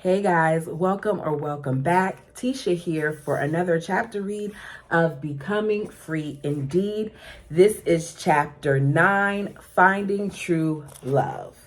Hey guys, welcome back. Tisha here for another chapter read of Becoming Free Indeed. This is chapter 9, Finding True Love.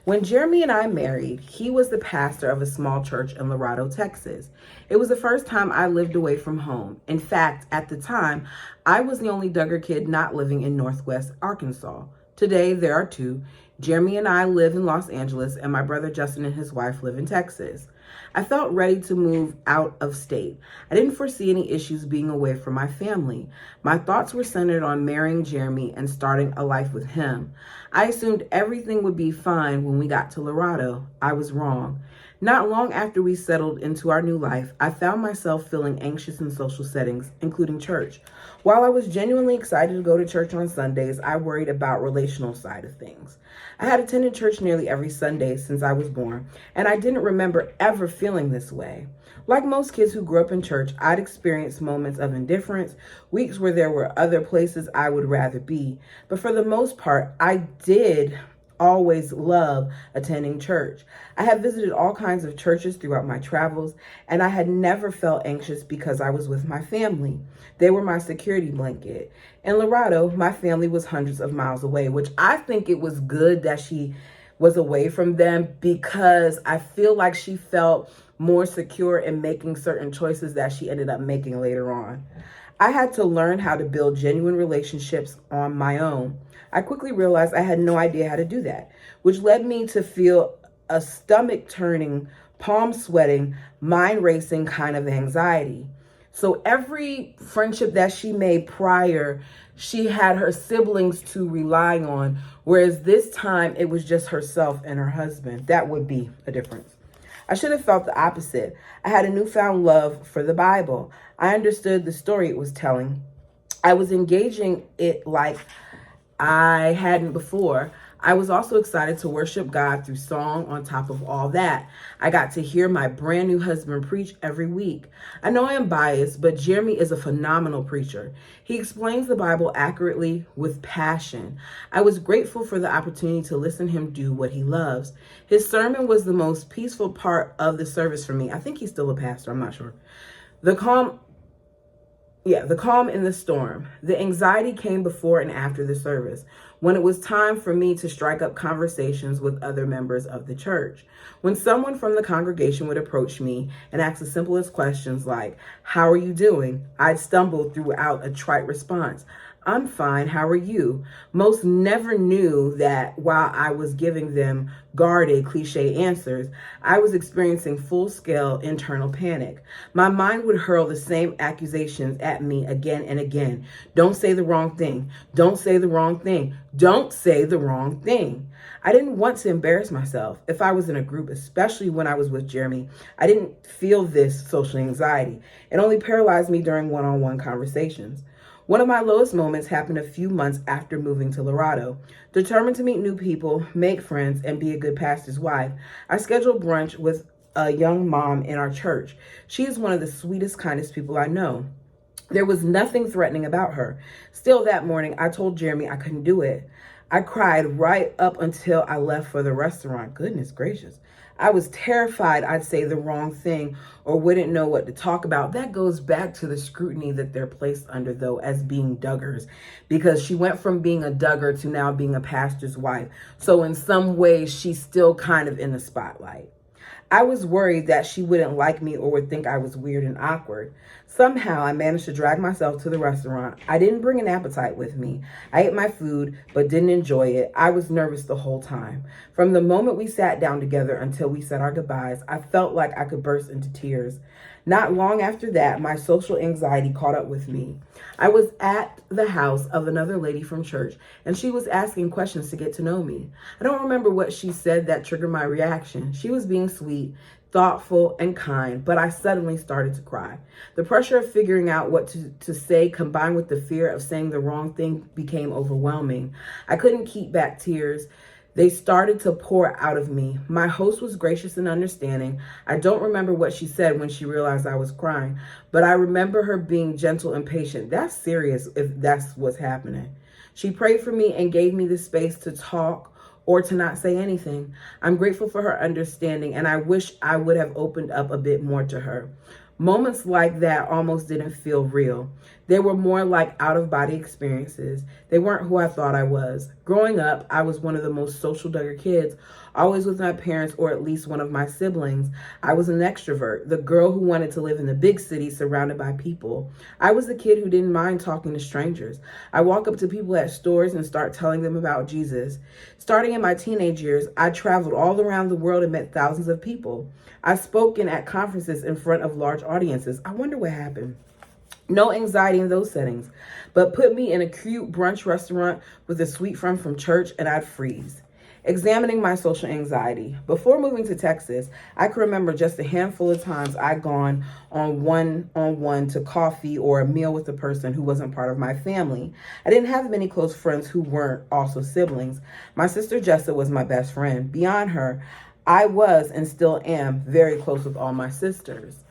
When Jeremy and I married, he was the pastor of a small church in Laredo, Texas. It was the first time I lived away from home. In fact, at the time, I was the only Duggar kid not living in Northwest Arkansas. Today, there are two. Jeremy and I live in Los Angeles, and my brother Justin and his wife live in Texas. I felt ready to move out of state. I didn't foresee any issues being away from my family. My thoughts were centered on marrying Jeremy and starting a life with him. I assumed everything would be fine when we got to Laredo. I was wrong. Not long after we settled into our new life, I found myself feeling anxious in social settings, including church. While I was genuinely excited to go to church on Sundays, I worried about relational side of things. I had attended church nearly every Sunday since I was born, and I didn't remember ever feeling this way. Like most kids who grew up in church, I'd experienced moments of indifference, weeks where there were other places I would rather be. But for the most part, I did always love attending church. I had visited all kinds of churches throughout my travels, and I had never felt anxious because I was with my family. They were my security blanket. In Laredo, my family was hundreds of miles away, which I think it was good that she was away from them because I feel like she felt more secure in making certain choices that she ended up making later on. I had to learn how to build genuine relationships on my own. I quickly realized I had no idea how to do that, which led me to feel a stomach turning, palm sweating, mind racing kind of anxiety. So every friendship that she made prior, she had her siblings to rely on, whereas this time it was just herself and her husband. That would be a difference. I should have felt the opposite. I had a newfound love for the Bible. I understood the story it was telling. I was engaging it like I hadn't before. I was also excited to worship God through song on top of all that. I got to hear my brand new husband preach every week. I know I am biased, but Jeremy is a phenomenal preacher. He explains the Bible accurately with passion. I was grateful for the opportunity to listen to him do what he loves. His sermon was the most peaceful part of the service for me. I think he's still a pastor, I'm not sure. The calm in the storm. The anxiety came before and after the service, when it was time for me to strike up conversations with other members of the church. When someone from the congregation would approach me and ask the simplest questions like, "How are you doing?" I'd stumble throughout a trite response. "I'm fine, how are you?" Most never knew that while I was giving them guarded, cliche answers, I was experiencing full-scale internal panic. My mind would hurl the same accusations at me again and again. Don't say the wrong thing. Don't say the wrong thing. Don't say the wrong thing. I didn't want to embarrass myself. If I was in a group, especially when I was with Jeremy, I didn't feel this social anxiety. It only paralyzed me during one-on-one conversations. One of my lowest moments happened a few months after moving to Laredo. Determined to meet new people, make friends, and be a good pastor's wife, I scheduled brunch with a young mom in our church. She is one of the sweetest, kindest people I know. There was nothing threatening about her. Still, that morning, I told Jeremy I couldn't do it. I cried right up until I left for the restaurant. Goodness gracious. I was terrified I'd say the wrong thing or wouldn't know what to talk about. That goes back to the scrutiny that they're placed under, though, as being Duggars, because she went from being a Duggar to now being a pastor's wife. So in some ways, she's still kind of in the spotlight. I was worried that she wouldn't like me or would think I was weird and awkward. Somehow, I managed to drag myself to the restaurant. I didn't bring an appetite with me. I ate my food, but didn't enjoy it. I was nervous the whole time. From the moment we sat down together until we said our goodbyes, I felt like I could burst into tears. Not long after that, my social anxiety caught up with me. I was at the house of another lady from church, and she was asking questions to get to know me. I don't remember what she said that triggered my reaction. She was being sweet, thoughtful, and kind, but I suddenly started to cry. The pressure of figuring out what to say combined with the fear of saying the wrong thing became overwhelming. I couldn't keep back tears. They started to pour out of me. My host was gracious and understanding. I don't remember what she said when she realized I was crying, but I remember her being gentle and patient. That's serious if that's what's happening. She prayed for me and gave me the space to talk or to not say anything. I'm grateful for her understanding, and I wish I would have opened up a bit more to her. Moments like that almost didn't feel real. They were more like out-of-body experiences. They weren't who I thought I was. Growing up, I was one of the most social Duggar kids, always with my parents or at least one of my siblings. I was an extrovert, the girl who wanted to live in the big city surrounded by people. I was the kid who didn't mind talking to strangers. I walk up to people at stores and start telling them about Jesus. Starting in my teenage years, I traveled all around the world and met thousands of people. I've spoken at conferences in front of large audiences. I wonder what happened. No anxiety in those settings, but put me in a cute brunch restaurant with a sweet friend from church and I'd freeze. Examining my social anxiety. Before moving to Texas, I can remember just a handful of times I'd gone on one-on-one to coffee or a meal with a person who wasn't part of my family. I didn't have many close friends who weren't also siblings. My sister Jessa was my best friend. Beyond her, I was and still am very close with all my sisters.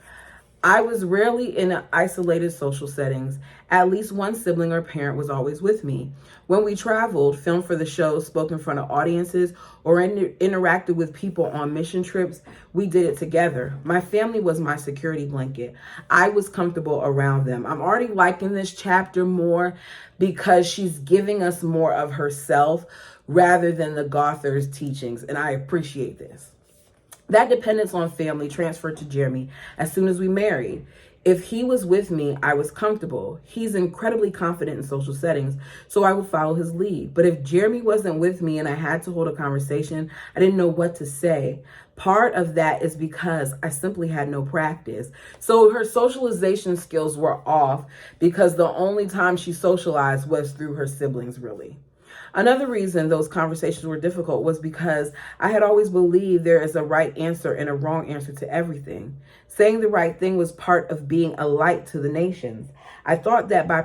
I was rarely in isolated social settings. At least one sibling or parent was always with me. When we traveled, filmed for the show, spoke in front of audiences, or interacted with people on mission trips, we did it together. My family was my security blanket. I was comfortable around them. I'm already liking this chapter more because she's giving us more of herself rather than the Gothar's teachings, and I appreciate this. That dependence on family transferred to Jeremy as soon as we married. If he was with me, I was comfortable. He's incredibly confident in social settings, so I would follow his lead. But if Jeremy wasn't with me and I had to hold a conversation, I didn't know what to say. Part of that is because I simply had no practice. So her socialization skills were off because the only time she socialized was through her siblings, really. Another reason those conversations were difficult was because I had always believed there is a right answer and a wrong answer to everything. Saying the right thing was part of being a light to the nations. I thought that by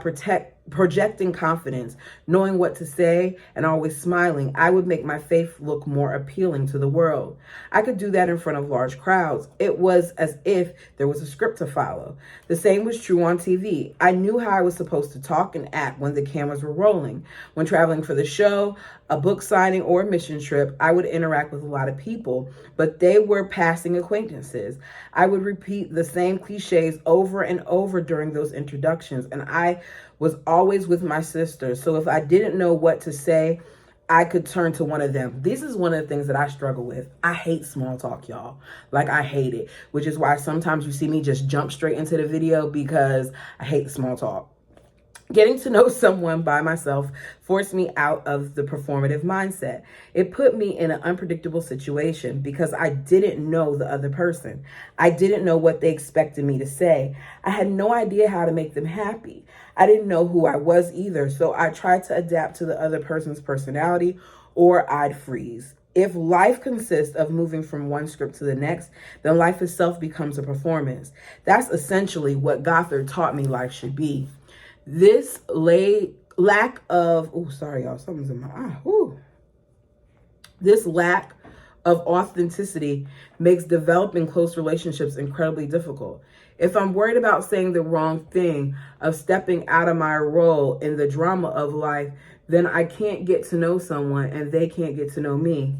projecting confidence, knowing what to say, and always smiling, I would make my faith look more appealing to the world. I could do that in front of large crowds. It was as if there was a script to follow. The same was true on TV. I knew how I was supposed to talk and act when the cameras were rolling. When traveling for the show, a book signing, or a mission trip, I would interact with a lot of people, but they were passing acquaintances. I would repeat the same cliches over and over during those introductions, and I was always with my sisters. So if I didn't know what to say, I could turn to one of them. This is one of the things that I struggle with. I hate small talk, y'all. Like, I hate it, which is why sometimes you see me just jump straight into the video because I hate the small talk. Getting to know someone by myself forced me out of the performative mindset. It put me in an unpredictable situation because I didn't know the other person. I didn't know what they expected me to say. I had no idea how to make them happy. I didn't know who I was either, so I tried to adapt to the other person's personality or I'd freeze. If life consists of moving from one script to the next, then life itself becomes a performance. That's essentially what Gothard taught me life should be. This lack of, sorry y'all, something's in my eye. This lack of authenticity makes developing close relationships incredibly difficult. If I'm worried about saying the wrong thing, of stepping out of my role in the drama of life, then I can't get to know someone and they can't get to know me.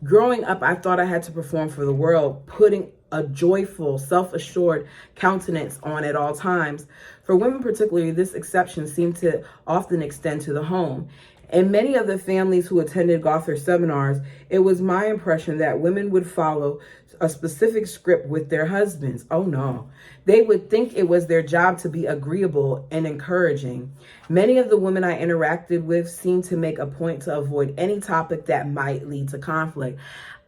Growing up, I thought I had to perform for the world, putting a joyful, self-assured countenance on at all times. For women particularly, this exception seemed to often extend to the home. In many of the families who attended Gothar seminars, it was my impression that women would follow a specific script with their husbands. Oh no. They would think it was their job to be agreeable and encouraging. Many of the women I interacted with seemed to make a point to avoid any topic that might lead to conflict.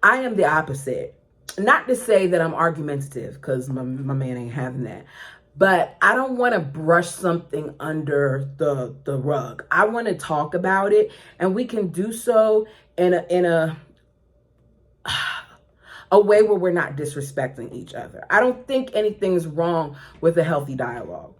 I am the opposite. Not to say that I'm argumentative, because my man ain't having that. But I don't want to brush something under the rug. I want to talk about it, and we can do so in a way where we're not disrespecting each other. I don't think anything's wrong with a healthy dialogue.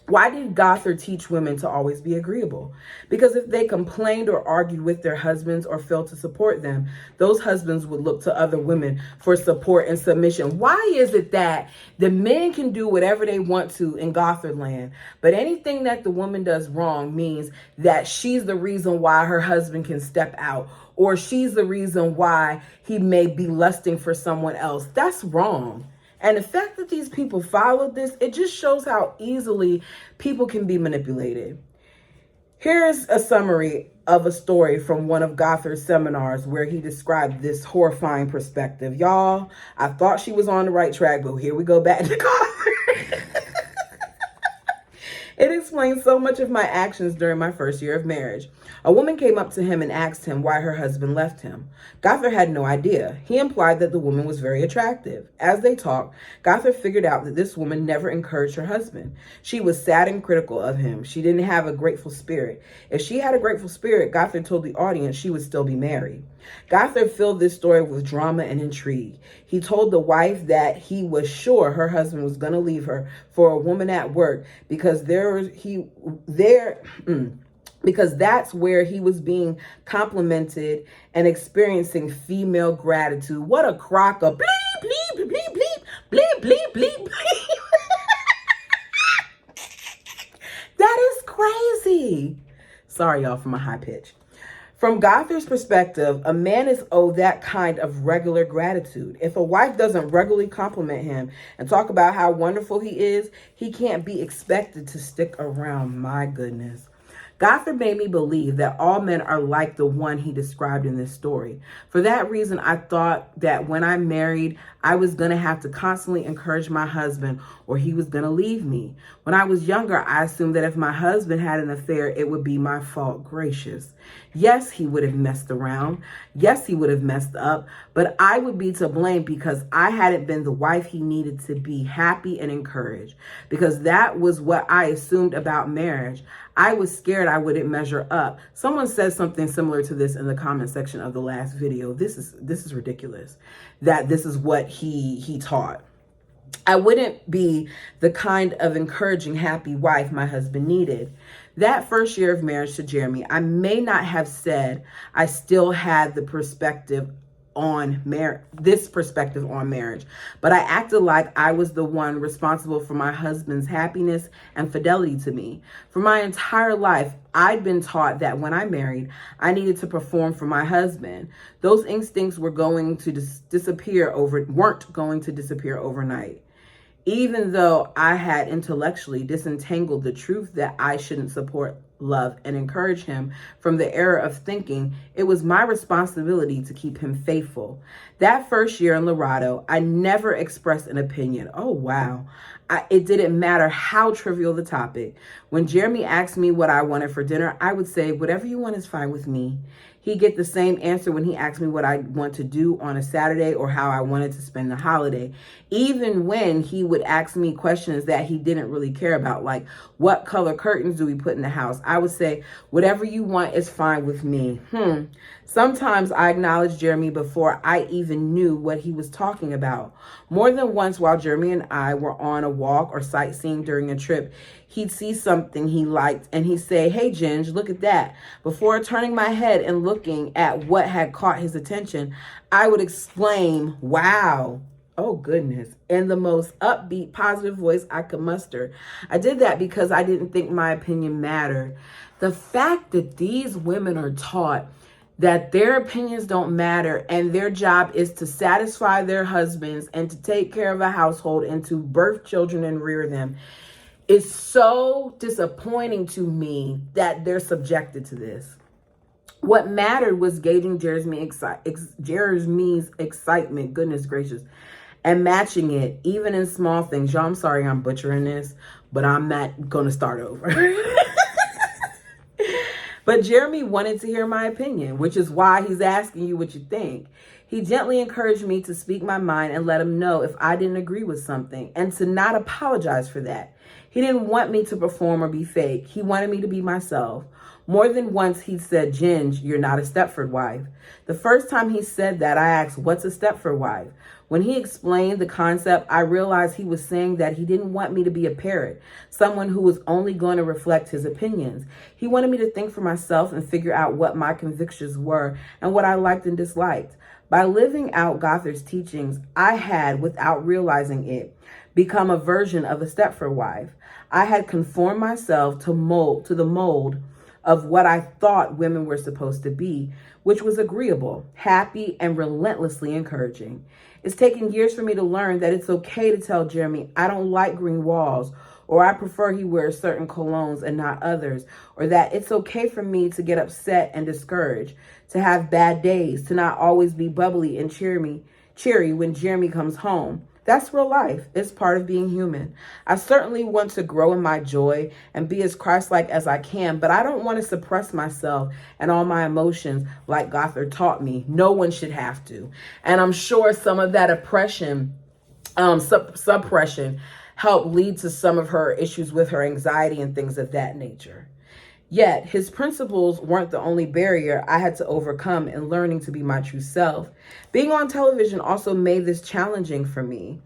Why did Gothard teach women to always be agreeable? Because if they complained or argued with their husbands or failed to support them, those husbands would look to other women for support and submission. Why is it that the men can do whatever they want to in Gothard land, but anything that the woman does wrong means that she's the reason why her husband can step out, or she's the reason why he may be lusting for someone else? That's wrong. And the fact that these people followed this, it just shows how easily people can be manipulated. Here's a summary of a story from one of Gothard's seminars where he described this horrifying perspective. Y'all, I thought she was on the right track, but here we go back to Gothard. It explains so much of my actions during my first year of marriage. A woman came up to him and asked him why her husband left him. Gothard had no idea. He implied that the woman was very attractive. As they talked, Gothard figured out that this woman never encouraged her husband. She was sad and critical of him. She didn't have a grateful spirit. If she had a grateful spirit, Gothard told the audience she would still be married. Gothard filled this story with drama and intrigue. He told the wife that he was sure her husband was going to leave her for a woman at work because because that's where he was being complimented and experiencing female gratitude. What a crock of bleep, bleep, bleep, bleep, bleep, bleep, bleep, bleep. That is crazy. Sorry, y'all, for my high pitch. From Gothard's perspective, a man is owed that kind of regular gratitude. If a wife doesn't regularly compliment him and talk about how wonderful he is, he can't be expected to stick around. My goodness. Gothard made me believe that all men are like the one he described in this story. For that reason, I thought that when I married, I was going to have to constantly encourage my husband or he was going to leave me. When I was younger, I assumed that if my husband had an affair, it would be my fault. Gracious. Yes, he would have messed around. Yes, he would have messed up, but I would be to blame because I hadn't been the wife he needed to be happy and encouraged, because that was what I assumed about marriage. I was scared I wouldn't measure up. Someone said something similar to this in the comment section of the last video. This is ridiculous that this is what he taught. I wouldn't be the kind of encouraging, happy wife my husband needed. That first year of marriage to Jeremy, I may not have said I still had the perspective on perspective on marriage, but I acted like I was the one responsible for my husband's happiness and fidelity to me. For my entire life, I'd been taught that when I married, I needed to perform for my husband. Those instincts weren't going to disappear overnight. Even though I had intellectually disentangled the truth that I shouldn't support, love, and encourage him from the error of thinking it was my responsibility to keep him faithful. That first year in Laredo, I never expressed an opinion. Oh, wow. It didn't matter how trivial the topic. When Jeremy asked me what I wanted for dinner, I would say, whatever you want is fine with me. He'd get the same answer when he asked me what I want to do on a Saturday or how I wanted to spend the holiday. Even when he would ask me questions that he didn't really care about, like what color curtains do we put in the house, I would say, whatever you want is fine with me. Sometimes I acknowledged Jeremy before I even knew what he was talking about. More than once while Jeremy and I were on a walk or sightseeing during a trip, he'd see something he liked and he'd say, hey, Ginge, look at that. Before turning my head and looking at what had caught his attention, I would exclaim, wow. Oh, goodness. In the most upbeat, positive voice I could muster. I did that because I didn't think my opinion mattered. The fact that these women are taught that their opinions don't matter and their job is to satisfy their husbands and to take care of a household and to birth children and rear them, is so disappointing to me that they're subjected to this. What mattered was gauging Jeremy's excitement, goodness gracious, and matching it, even in small things. Y'all, I'm sorry I'm butchering this, but I'm not going to start over. But Jeremy wanted to hear my opinion, which is why he's asking you what you think. He gently encouraged me to speak my mind and let him know if I didn't agree with something and to not apologize for that. He didn't want me to perform or be fake. He wanted me to be myself. More than once he said, "Ginge, you're not a Stepford wife." The first time he said that, I asked, "What's a Stepford wife?" When he explained the concept, I realized he was saying that he didn't want me to be a parrot, someone who was only going to reflect his opinions. He wanted me to think for myself and figure out what my convictions were and what I liked and disliked. By living out Gothard's teachings, I had, without realizing it, become a version of a Stepford wife. I had conformed myself to the mold of what I thought women were supposed to be, which was agreeable, happy, and relentlessly encouraging. It's taken years for me to learn that it's okay to tell Jeremy, "I don't like green walls," or "I prefer he wears certain colognes and not others," or that it's okay for me to get upset and discouraged, to have bad days, to not always be bubbly and cheery when Jeremy comes home. That's real life. It's part of being human. I certainly want to grow in my joy and be as Christ-like as I can, but I don't want to suppress myself and all my emotions like Gothard taught me. No one should have to. And I'm sure some of that oppression, suppression, helped lead to some of her issues with her anxiety and things of that nature. Yet, his principles weren't the only barrier I had to overcome in learning to be my true self. Being on television also made this challenging for me.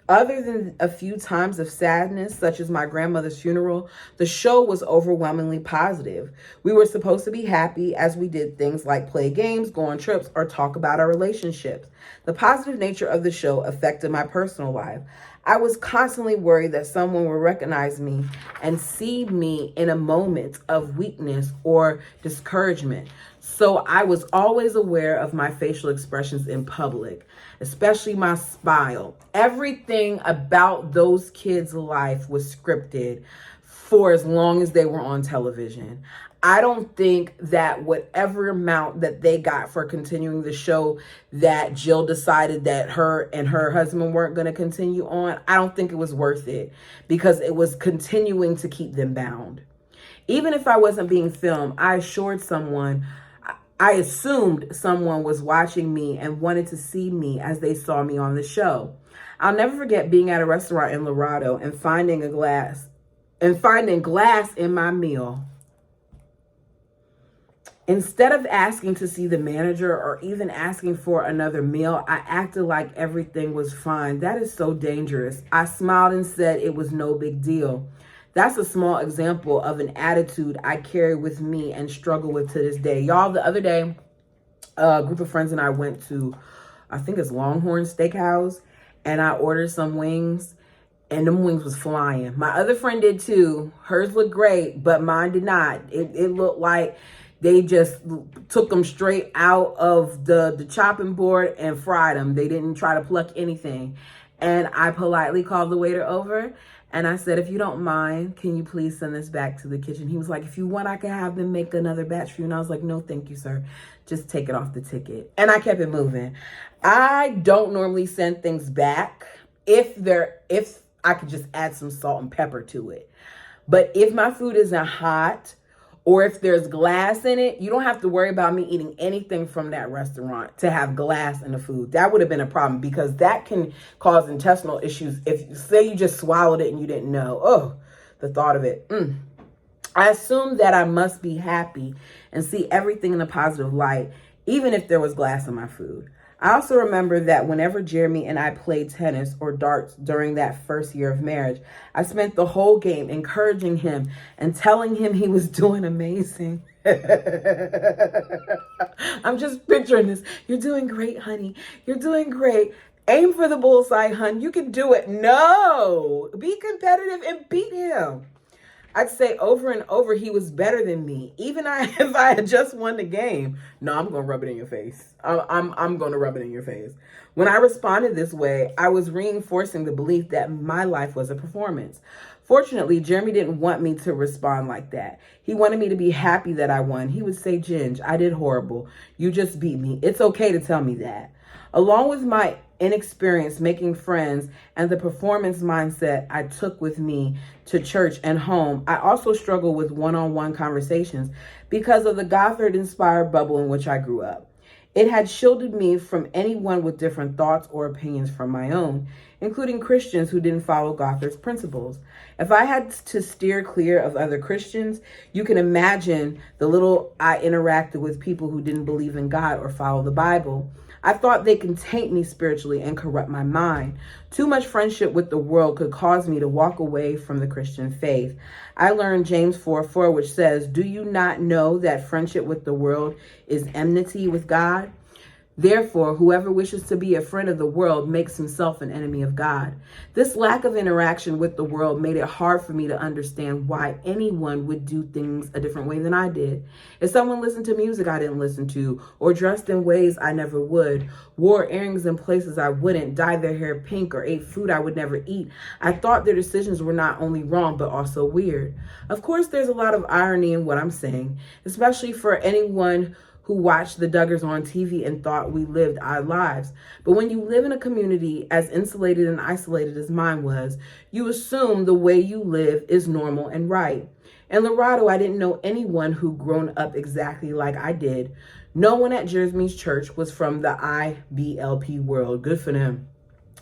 Other than a few times of sadness, such as my grandmother's funeral, the show was overwhelmingly positive. We were supposed to be happy as we did things like play games, go on trips, or talk about our relationships. The positive nature of the show affected my personal life. I was constantly worried that someone would recognize me and see me in a moment of weakness or discouragement. So I was always aware of my facial expressions in public, especially my smile. Everything about those kids' life was scripted for as long as they were on television. I don't think that whatever amount that they got for continuing the show, that Jill decided that her and her husband weren't going to continue on, I don't think it was worth it because it was continuing to keep them bound. Even if I wasn't being filmed, I assumed someone was watching me and wanted to see me as they saw me on the show. I'll never forget being at a restaurant in Laredo and finding glass in my meal. Instead of asking to see the manager or even asking for another meal, I acted like everything was fine. That is so dangerous. I smiled and said it was no big deal. That's a small example of an attitude I carry with me and struggle with to this day. Y'all, the other day, a group of friends and I went to, I think it's Longhorn Steakhouse, and I ordered some wings, and them wings was flying. My other friend did too. Hers looked great, but mine did not. It looked like they just took them straight out of the chopping board and fried them. They didn't try to pluck anything. And I politely called the waiter over and I said, "If you don't mind, can you please send this back to the kitchen?" He was like, "If you want, I can have them make another batch for you." And I was like, "No, thank you, sir. Just take it off the ticket." And I kept it moving. I don't normally send things back if I could just add some salt and pepper to it. But if my food isn't hot, or if there's glass in it, you don't have to worry about me eating anything from that restaurant to have glass in the food. That would have been a problem because that can cause intestinal issues. If, say, you just swallowed it and you didn't know. Oh, the thought of it. I assumed that I must be happy and see everything in a positive light, even if there was glass in my food. I also remember that whenever Jeremy and I played tennis or darts during that first year of marriage, I spent the whole game encouraging him and telling him he was doing amazing. I'm just picturing this. "You're doing great, honey. You're doing great. Aim for the bullseye, hun. You can do it." No, be competitive and beat him. I'd say over and over he was better than me, even if I had just won the game. No, I'm going to rub it in your face. I'm going to rub it in your face. When I responded this way, I was reinforcing the belief that my life was a performance. Fortunately, Jeremy didn't want me to respond like that. He wanted me to be happy that I won. He would say, "Ginge, I did horrible. You just beat me. It's okay to tell me that." Along with my inexperience making friends and the performance mindset I took with me to church and home, I also struggle with one-on-one conversations because of the Gothard-inspired bubble in which I grew up. It had shielded me from anyone with different thoughts or opinions from my own, including Christians who didn't follow Gothard's principles. If I had to steer clear of other Christians, you can imagine the little I interacted with people who didn't believe in God or follow the Bible. I thought they could taint me spiritually and corrupt my mind. Too much friendship with the world could cause me to walk away from the Christian faith. I learned James 4:4, which says, "Do you not know that friendship with the world is enmity with God? Therefore, whoever wishes to be a friend of the world makes himself an enemy of God." This lack of interaction with the world made it hard for me to understand why anyone would do things a different way than I did. If someone listened to music I didn't listen to, or dressed in ways I never would, wore earrings in places I wouldn't, dyed their hair pink, or ate food I would never eat, I thought their decisions were not only wrong, but also weird. Of course, there's a lot of irony in what I'm saying, especially for anyone who watched the Duggars on TV and thought we lived our lives. But when you live in a community as insulated and isolated as mine was, you assume the way you live is normal and right. In Laredo, I didn't know anyone who'd grown up exactly like I did. No one at Jersey's church was from the IBLP world. Good for them.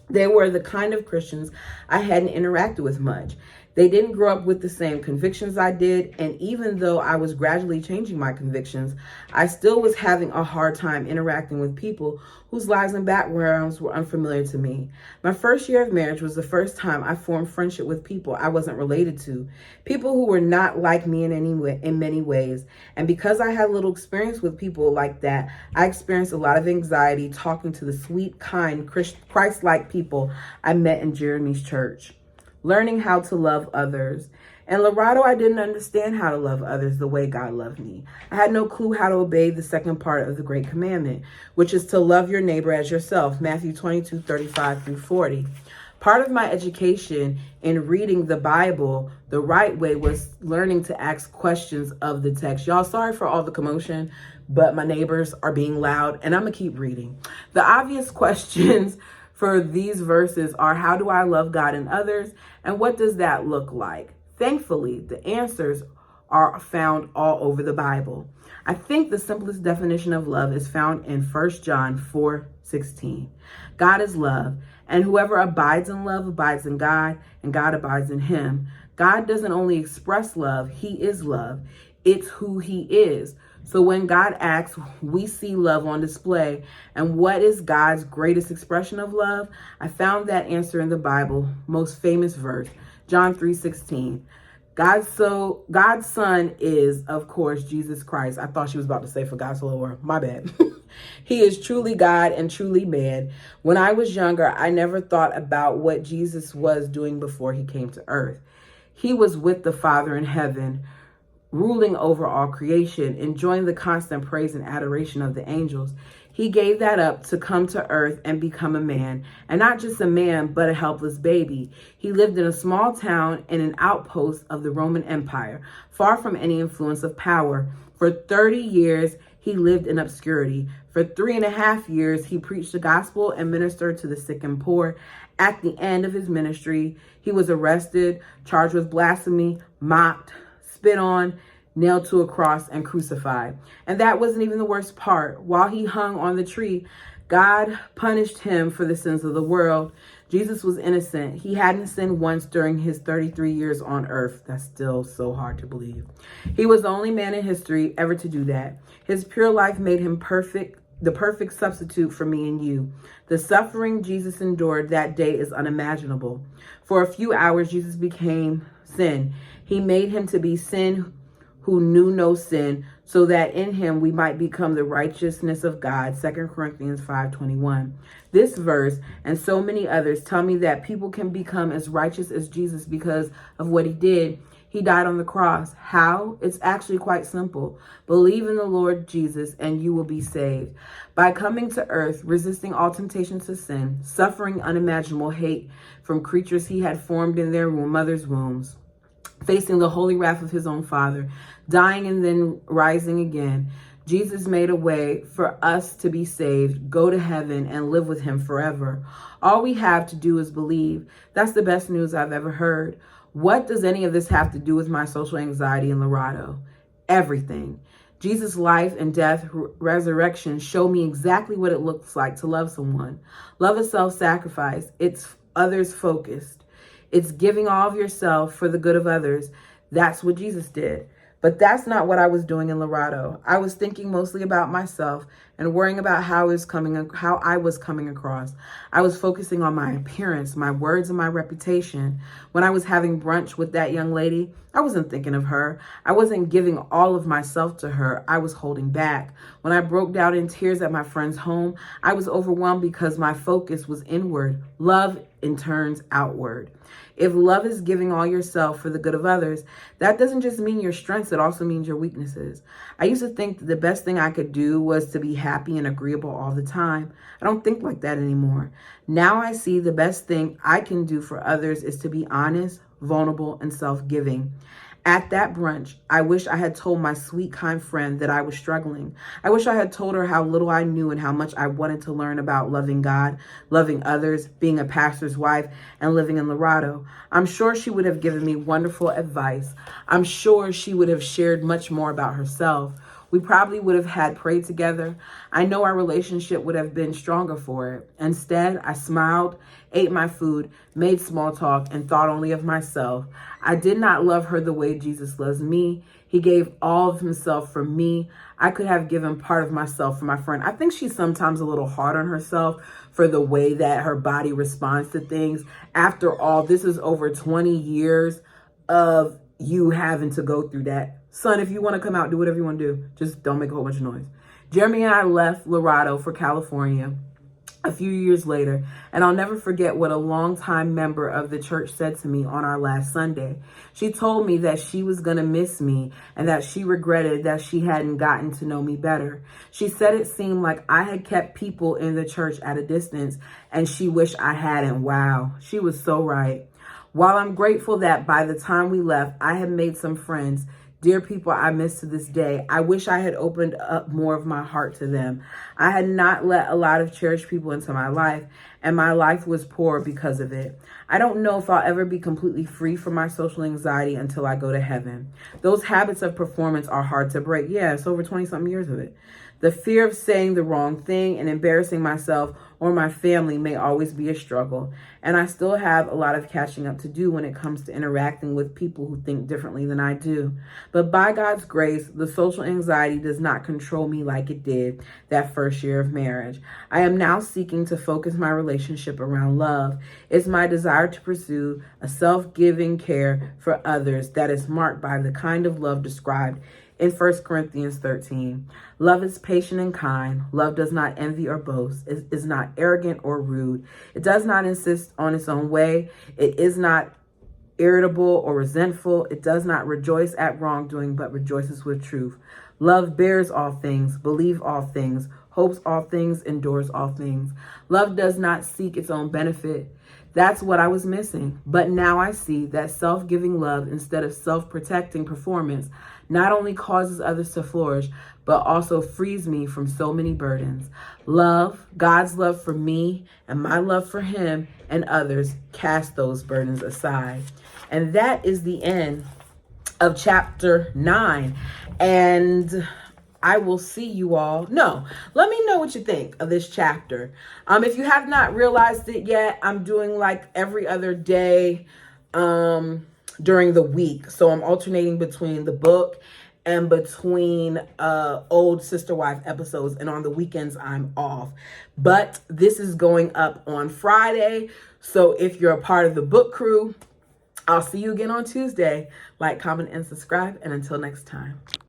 They were the kind of Christians I hadn't interacted with much. They didn't grow up with the same convictions I did, and even though I was gradually changing my convictions, I still was having a hard time interacting with people whose lives and backgrounds were unfamiliar to me. My first year of marriage was the first time I formed friendship with people I wasn't related to, people who were not like me in many ways. And because I had little experience with people like that, I experienced a lot of anxiety talking to the sweet, kind, Christ-like people I met in Jeremy's church. Learning how to love others. In Laredo, I didn't understand how to love others the way God loved me. I had no clue how to obey the second part of the Great Commandment, which is to love your neighbor as yourself, Matthew 22:35-40. Part of my education in reading the Bible the right way was learning to ask questions of the text. Y'all, sorry for all the commotion, but my neighbors are being loud, and I'm gonna keep reading. The obvious questions for these verses are, how do I love God and others? And what does that look like? Thankfully, the answers are found all over the Bible. I think the simplest definition of love is found in 1 John 4:16. God is love, and whoever abides in love abides in God, and God abides in him. God doesn't only express love, he is love. It's who he is. So when God acts, we see love on display. And what is God's greatest expression of love? I found that answer in the Bible, most famous verse, John 3:16. God's son is, of course, Jesus Christ. I thought she was about to say for God so loved, my bad. He is truly God and truly man. When I was younger, I never thought about what Jesus was doing before he came to earth. He was with the Father in heaven, ruling over all creation, enjoying the constant praise and adoration of the angels. He gave that up to come to earth and become a man, and not just a man, but a helpless baby. He lived in a small town in an outpost of the Roman Empire, far from any influence of power. For 30 years, he lived in obscurity. For 3.5 years, he preached the gospel and ministered to the sick and poor. At the end of his ministry, he was arrested, charged with blasphemy, mocked, spit on, nailed to a cross, and crucified. And that wasn't even the worst part. While he hung on the tree, God punished him for the sins of the world. Jesus was innocent. He hadn't sinned once during his 33 years on earth. That's still so hard to believe. He was the only man in history ever to do that. His pure life made him perfect, the perfect substitute for me and you. The suffering Jesus endured that day is unimaginable. For a few hours, Jesus became sin. He made him to be sin who knew no sin, so that in him we might become the righteousness of God. 2 Corinthians 5:21. This verse and so many others tell me that people can become as righteous as Jesus because of what he did. He died on the cross. How? It's actually quite simple. Believe in the Lord Jesus and you will be saved. By coming to earth, resisting all temptation to sin, suffering unimaginable hate from creatures he had formed in their mother's wombs, facing the holy wrath of his own Father, dying and then rising again, Jesus made a way for us to be saved, go to heaven, and live with him forever. All we have to do is believe. That's the best news I've ever heard. What does any of this have to do with my social anxiety in Laredo? Everything. Jesus' life and death, resurrection show me exactly what it looks like to love someone. Love is self-sacrifice. It's others focused. It's giving all of yourself for the good of others. That's what Jesus did. But that's not what I was doing in Laredo. I was thinking mostly about myself and worrying about how I was coming across. I was focusing on my appearance, my words, and my reputation. When I was having brunch with that young lady, I wasn't thinking of her. I wasn't giving all of myself to her. I was holding back. When I broke down in tears at my friend's home, I was overwhelmed because my focus was inward. Love in turns outward. If love is giving all yourself for the good of others, that doesn't just mean your strengths, it also means your weaknesses. I used to think that the best thing I could do was to be happy and agreeable all the time. I don't think like that anymore. Now I see the best thing I can do for others is to be honest, vulnerable, and self-giving. At that brunch, I wish I had told my sweet, kind friend that I was struggling. I wish I had told her how little I knew and how much I wanted to learn about loving God, loving others, being a pastor's wife, and living in Laredo. I'm sure she would have given me wonderful advice. I'm sure she would have shared much more about herself. We probably would have had prayed together. I know our relationship would have been stronger for it. Instead, I smiled, ate my food, made small talk, and thought only of myself. I did not love her the way Jesus loves me. He gave all of himself for me. I could have given part of myself for my friend. I think she's sometimes a little hard on herself for the way that her body responds to things. After all, this is over 20 years of you having to go through that. Son, if you want to come out, do whatever you want to do. Just don't make a whole bunch of noise. Jeremy and I left Laredo for California a few years later, and I'll never forget what a longtime member of the church said to me on our last Sunday. She told me that she was going to miss me and that she regretted that she hadn't gotten to know me better. She said it seemed like I had kept people in the church at a distance, and she wished I hadn't. Wow, she was so right. While I'm grateful that by the time we left, I had made some friends, dear people I miss to this day, I wish I had opened up more of my heart to them. I had not let a lot of cherished people into my life, and my life was poor because of it. I don't know if I'll ever be completely free from my social anxiety until I go to heaven. Those habits of performance are hard to break. Yeah, it's over 20-something years of it. The fear of saying the wrong thing and embarrassing myself or my family may always be a struggle. And I still have a lot of catching up to do when it comes to interacting with people who think differently than I do. But by God's grace, the social anxiety does not control me like it did that first year of marriage. I am now seeking to focus my relationship around love. It's my desire to pursue a self-giving care for others that is marked by the kind of love described in 1 Corinthians 13. Love is patient and kind. Love does not envy or boast. It is not arrogant or rude. It does not insist on its own way. It is not irritable or resentful. It does not rejoice at wrongdoing, but rejoices with truth. Love bears all things, believes all things, hopes all things, endures all things. Love does not seek its own benefit. That's what I was missing. But now I see that self-giving love instead of self-protecting performance not only causes others to flourish, but also frees me from so many burdens. Love, God's love for me and my love for him and others, cast those burdens aside. And that is the end of chapter 9. And I will see you all. No, let me know what you think of this chapter. If you have not realized it yet, I'm doing like every other day during the week. So I'm alternating between the book and between old Sister Wife episodes. And on the weekends, I'm off. But this is going up on Friday. So if you're a part of the book crew, I'll see you again on Tuesday. Like, comment, and subscribe. And until next time.